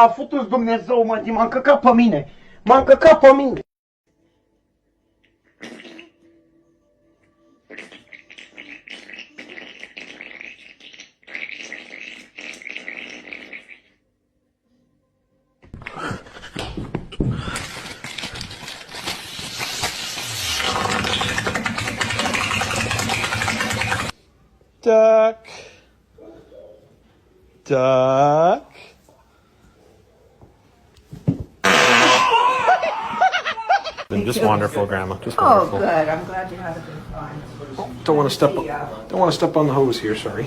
futu-ți Dumnezeu, mă, m-a încăcat pe mine. M-a încăcat pe mine. Duck. Duck. Just wonderful, Grandma. Just Oh, wonderful. good. I'm glad you had a good time. Don't want to step on the hose here. Sorry.